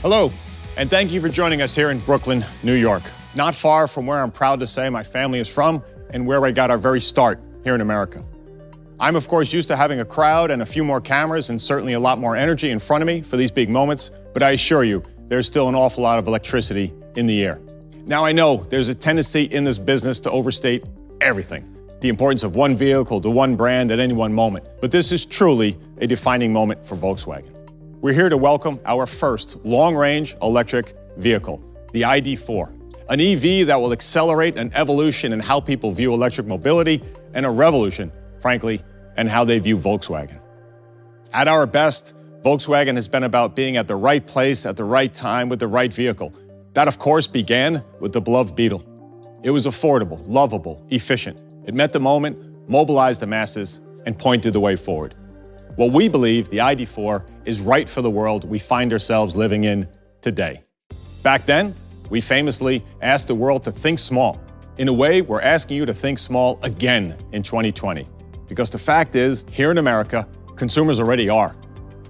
Hello, and thank you for joining us here in Brooklyn, New York. Not far from where I'm proud to say my family is from and where I got our very start here in America. I'm, of course, used to having a crowd and a few more cameras and certainly a lot more energy in front of me for these big moments, but I assure you, there's still an awful lot of electricity in the air. Now, I know there's a tendency in this business to overstate everything, the importance of one vehicle to one brand at any one moment, but this is truly a defining moment for Volkswagen. We're here to welcome our first long-range electric vehicle, the ID.4, an EV that will accelerate an evolution in how people view electric mobility and a revolution, frankly, in how they view Volkswagen. At our best, Volkswagen has been about being at the right place at the right time with the right vehicle. That, of course, began with the beloved Beetle. It was affordable, lovable, efficient. It met the moment, mobilized the masses, and pointed the way forward. Well, we believe the ID.4 is right for the world we find ourselves living in today. Back then, we famously asked the world to think small. In a way, we're asking you to think small again in 2020. Because the fact is, here in America, consumers already are.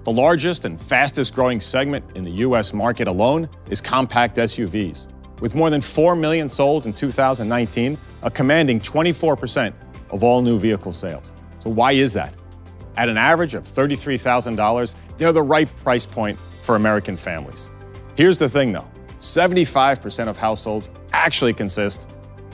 The largest and fastest growing segment in the US market alone is compact SUVs. With more than 4 million sold in 2019, a commanding 24% of all new vehicle sales. So why is that? At an average of $33,000, they're the right price point for American families. Here's the thing though, 75% of households actually consist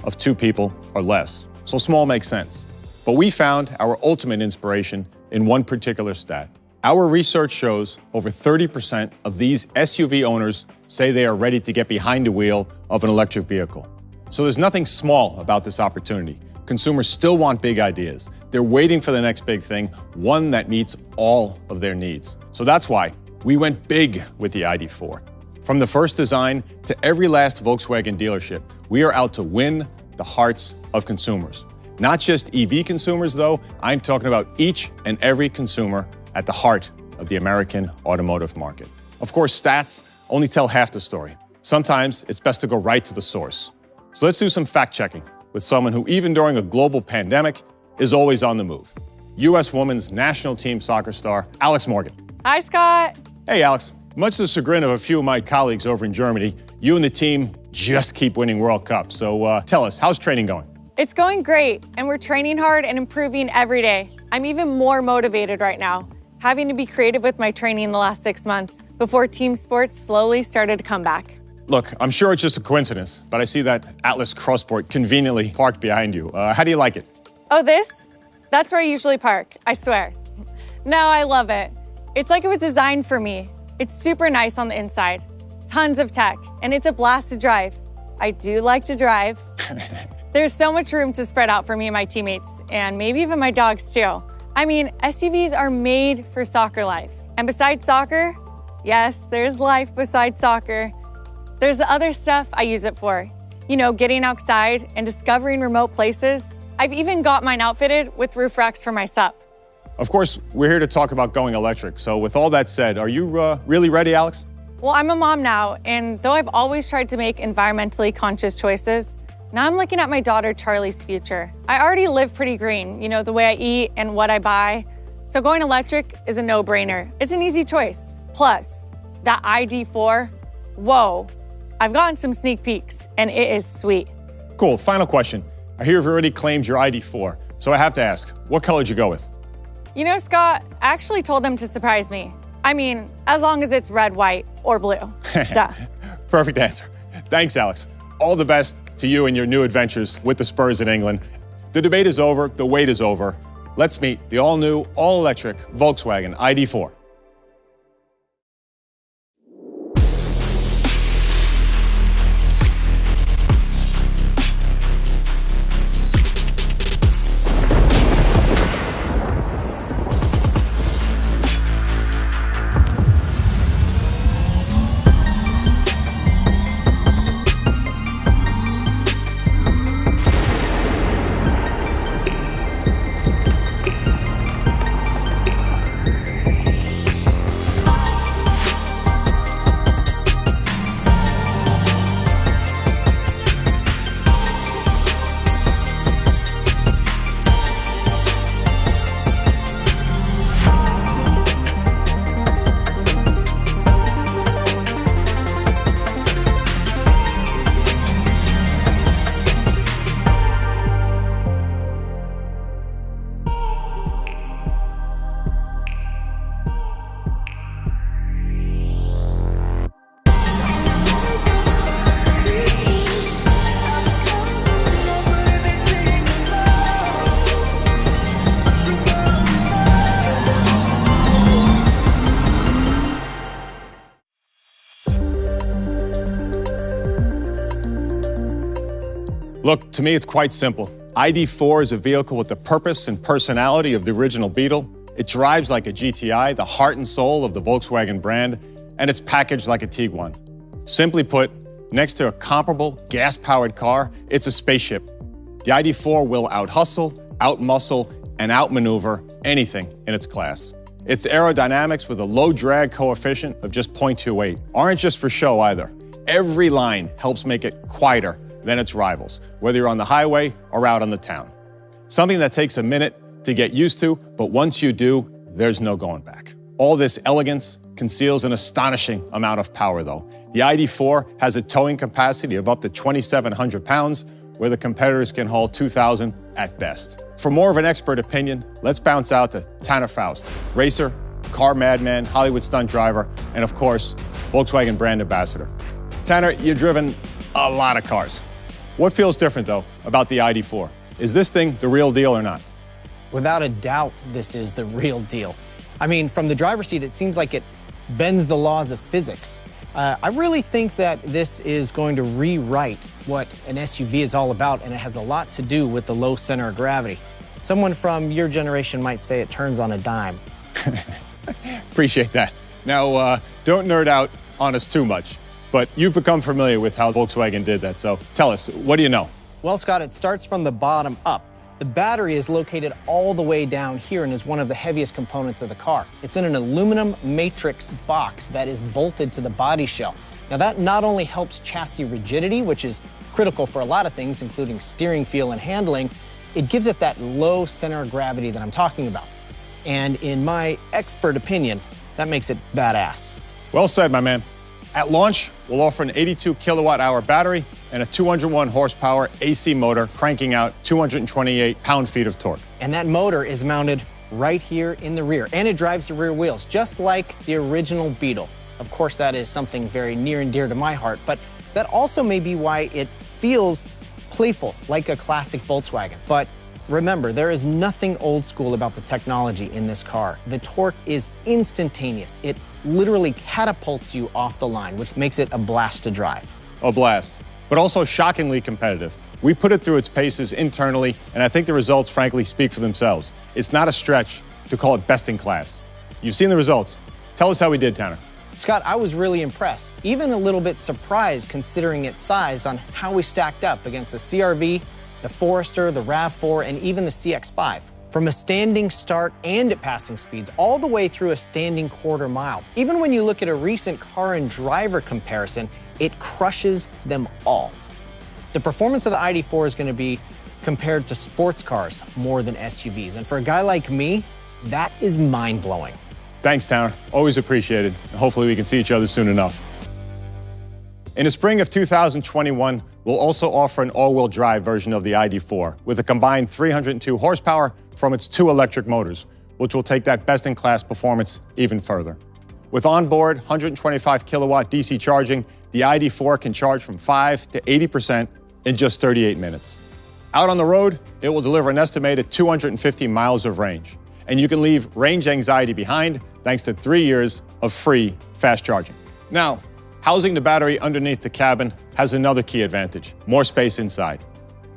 of 2 people or less. So small makes sense. But we found our ultimate inspiration in one particular stat. Our research shows over 30% of these SUV owners say they are ready to get behind the wheel of an electric vehicle. So there's nothing small about this opportunity. Consumers still want big ideas. They're waiting for the next big thing, one that meets all of their needs. So that's why we went big with the ID.4. From the first design to every last Volkswagen dealership, we are out to win the hearts of consumers. Not just EV consumers, though. I'm talking about each and every consumer at the heart of the American automotive market. Of course, stats only tell half the story. Sometimes it's best to go right to the source. So let's do some fact-checking with someone who, even during a global pandemic, is always on the move. U.S. women's national team soccer star, Alex Morgan. Hi, Scott. Hey, Alex. Much to the chagrin of a few of my colleagues over in Germany, you and the team just keep winning World Cups. So tell us, how's training going? It's going great, and we're training hard and improving every day. I'm even more motivated right now, having to be creative with my training the last 6 months before team sports slowly started to come back. Look, I'm sure it's just a coincidence, but I see that Atlas Crossport conveniently parked behind you. How do you like it? Oh, this? That's where I usually park, I swear. No, I love it. It's like it was designed for me. It's super nice on the inside, tons of tech, and it's a blast to drive. I do like to drive. There's so much room to spread out for me and my teammates, and maybe even my dogs too. I mean, SUVs are made for soccer life. And besides soccer, yes, there's life besides soccer. There's the other stuff I use it for. You know, getting outside and discovering remote places. I've even got mine outfitted with roof racks for my sup. Of course, we're here to talk about going electric. So with all that said, are you really ready, Alex? Well, I'm a mom now, and though I've always tried to make environmentally conscious choices, now I'm looking at my daughter Charlie's future. I already live pretty green, you know, the way I eat and what I buy. So going electric is a no-brainer. It's an easy choice. Plus, that ID.4, whoa, I've gotten some sneak peeks, and it is sweet. Cool, final question. I hear you've already claimed your ID.4, so I have to ask, what color did you go with? You know, Scott, I actually told them to surprise me. I mean, as long as it's red, white, or blue. Duh. Perfect answer. Thanks, Alex. All the best to you and your new adventures with the Spurs in England. The debate is over, the wait is over. Let's meet the all-new, all-electric Volkswagen ID.4. Look, to me, it's quite simple. ID.4 is a vehicle with the purpose and personality of the original Beetle. It drives like a GTI, the heart and soul of the Volkswagen brand, and it's packaged like a Tiguan. Simply put, next to a comparable gas-powered car, it's a spaceship. The ID.4 will out-hustle, out-muscle, and outmaneuver anything in its class. Its aerodynamics with a low drag coefficient of just 0.28 aren't just for show either. Every line helps make it quieter than its rivals, whether you're on the highway or out on the town. Something that takes a minute to get used to, but once you do, there's no going back. All this elegance conceals an astonishing amount of power though. The ID.4 has a towing capacity of up to 2,700 pounds, where the competitors can haul 2,000 at best. For more of an expert opinion, let's bounce out to Tanner Faust, racer, car madman, Hollywood stunt driver, and of course, Volkswagen brand ambassador. Tanner, you've driven a lot of cars. What feels different though about the ID.4? Is this thing the real deal or not? Without a doubt, this is the real deal. I mean, from the driver's seat, it seems like it bends the laws of physics. I really think that this is going to rewrite what an SUV is all about, and it has a lot to do with the low center of gravity. Someone from your generation might say it turns on a dime. Appreciate that. Now, don't nerd out on us too much, but you've become familiar with how Volkswagen did that, so tell us, what do you know? Well, Scott, it starts from the bottom up. The battery is located all the way down here and is one of the heaviest components of the car. It's in an aluminum matrix box that is bolted to the body shell. Now that not only helps chassis rigidity, which is critical for a lot of things, including steering feel and handling, it gives it that low center of gravity that I'm talking about. And in my expert opinion, that makes it badass. Well said, my man. At launch, we'll offer an 82 kilowatt-hour battery and a 201 horsepower AC motor cranking out 228 pound-feet of torque. And that motor is mounted right here in the rear, and it drives the rear wheels, just like the original Beetle. Of course, that is something very near and dear to my heart, but that also may be why it feels playful, like a classic Volkswagen. But remember, there is nothing old school about the technology in this car. The torque is instantaneous. It literally catapults you off the line, which makes it a blast to drive. A blast, but also shockingly competitive. We put it through its paces internally, and I think the results, frankly, speak for themselves. It's not a stretch to call it best in class. You've seen the results. Tell us how we did, Tanner. Scott, I was really impressed, even a little bit surprised considering its size on how we stacked up against the CR-V, the Forester, the RAV4, and even the CX-5. From a standing start and at passing speeds, all the way through a standing quarter mile. Even when you look at a recent car and driver comparison, it crushes them all. The performance of the ID.4 is going to be compared to sports cars more than SUVs. And for a guy like me, that is mind-blowing. Thanks, Tanner. Always appreciated. Hopefully we can see each other soon enough. In the spring of 2021, we'll also offer an all-wheel drive version of the ID.4 with a combined 302 horsepower from its 2 electric motors, which will take that best-in-class performance even further. With onboard 125 kilowatt DC charging, the ID.4 can charge from 5 to 80% in just 38 minutes. Out on the road, it will deliver an estimated 250 miles of range, and you can leave range anxiety behind thanks to 3 years of free fast charging. Now, housing the battery underneath the cabin has another key advantage: more space inside.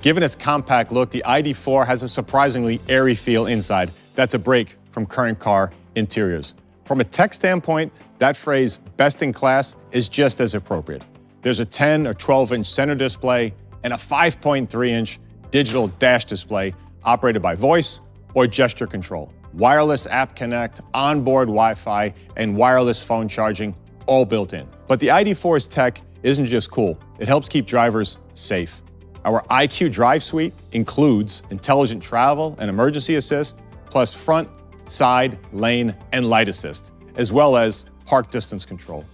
Given its compact look, the ID.4 has a surprisingly airy feel inside that's a break from current car interiors. From a tech standpoint, that phrase, best in class, is just as appropriate. There's a 10 or 12-inch center display and a 5.3-inch digital dash display operated by voice or gesture control. Wireless app connect, onboard Wi-Fi, and wireless phone charging, all built in. But the ID.4's tech isn't just cool, it helps keep drivers safe. Our IQ Drive Suite includes intelligent travel and emergency assist, plus front, side, lane, and light assist, as well as park distance control.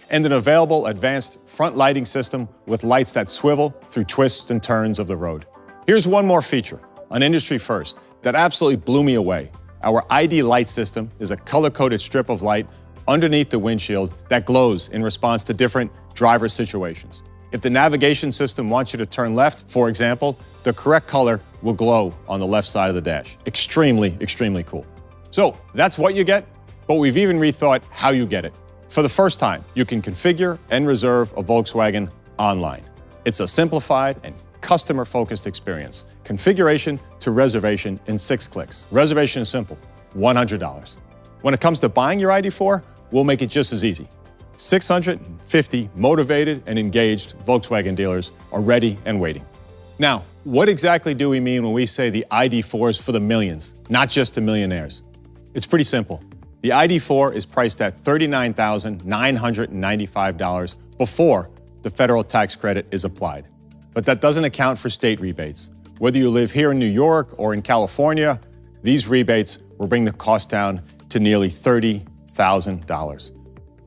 And an available advanced front lighting system with lights that swivel through twists and turns of the road. Here's one more feature, an industry first, that absolutely blew me away. Our ID light system is a color-coded strip of light underneath the windshield that glows in response to different driver situations. If the navigation system wants you to turn left, for example, the correct color will glow on the left side of the dash. Extremely, extremely cool. So that's what you get, but we've even rethought how you get it. For the first time, you can configure and reserve a Volkswagen online. It's a simplified and customer-focused experience. Configuration to reservation in 6 clicks. Reservation is simple, $100. When it comes to buying your ID.4, we'll make it just as easy. 650 motivated and engaged Volkswagen dealers are ready and waiting. Now, what exactly do we mean when we say the ID.4 is for the millions, not just the millionaires? It's pretty simple. The ID.4 is priced at $39,995 before the federal tax credit is applied. But that doesn't account for state rebates. Whether you live here in New York or in California, these rebates will bring the cost down to nearly $30,000.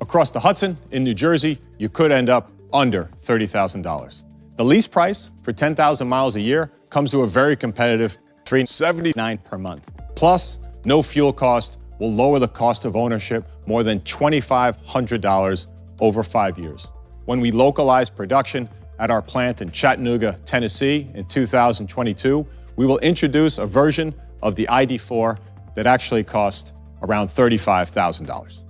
Across the Hudson in New Jersey, you could end up under $30,000. The lease price for 10,000 miles a year comes to a very competitive $379 per month. Plus, no fuel cost will lower the cost of ownership more than $2,500 over 5 years. When we localize production at our plant in Chattanooga, Tennessee in 2022, we will introduce a version of the ID.4 that actually costs around $35,000.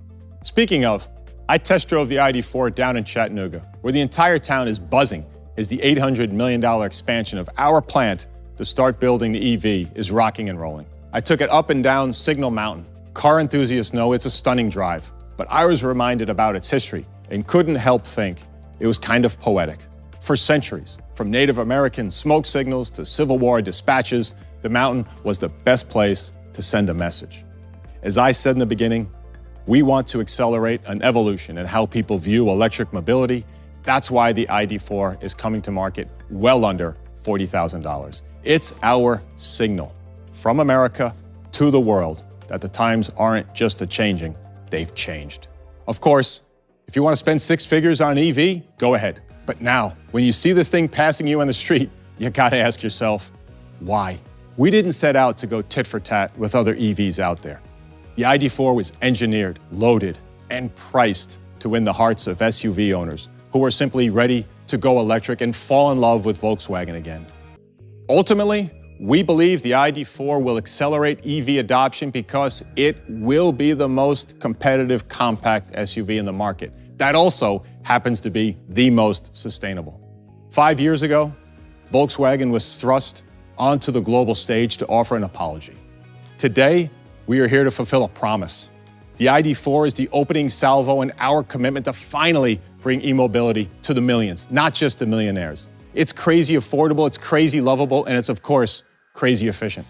Speaking of, I test drove the ID.4 down in Chattanooga, where the entire town is buzzing as the $800 million expansion of our plant to start building the EV is rocking and rolling. I took it up and down Signal Mountain. Car enthusiasts know it's a stunning drive, but I was reminded about its history and couldn't help think it was kind of poetic. For centuries, from Native American smoke signals to Civil War dispatches, the mountain was the best place to send a message. As I said in the beginning, we want to accelerate an evolution in how people view electric mobility. That's why the ID.4 is coming to market well under $40,000. It's our signal from America to the world that the times aren't just a-changing, they've changed. Of course, if you want to spend 6 figures on an EV, go ahead. But now, when you see this thing passing you on the street, you gotta ask yourself, why? We didn't set out to go tit for tat with other EVs out there. The ID.4 was engineered, loaded, and priced to win the hearts of SUV owners who are simply ready to go electric and fall in love with Volkswagen again. Ultimately, we believe the ID.4 will accelerate EV adoption because it will be the most competitive compact SUV in the market. That also happens to be the most sustainable. 5 years ago, Volkswagen was thrust onto the global stage to offer an apology. Today, we are here to fulfill a promise. The ID.4 is the opening salvo in our commitment to finally bring e-mobility to the millions, not just the millionaires. It's crazy affordable, it's crazy lovable, and it's, of course, crazy efficient.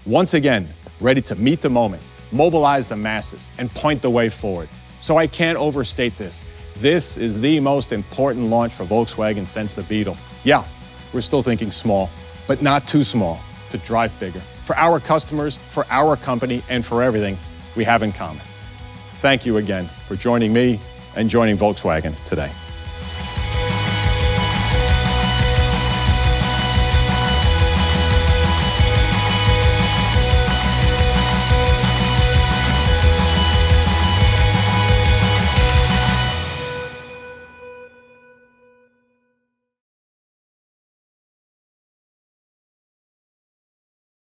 Once again, ready to meet the moment, mobilize the masses, and point the way forward. So I can't overstate this. This is the most important launch for Volkswagen since the Beetle. Yeah, we're still thinking small, but not too small to drive bigger. For our customers, for our company, and for everything we have in common. Thank you again for joining me and joining Volkswagen today.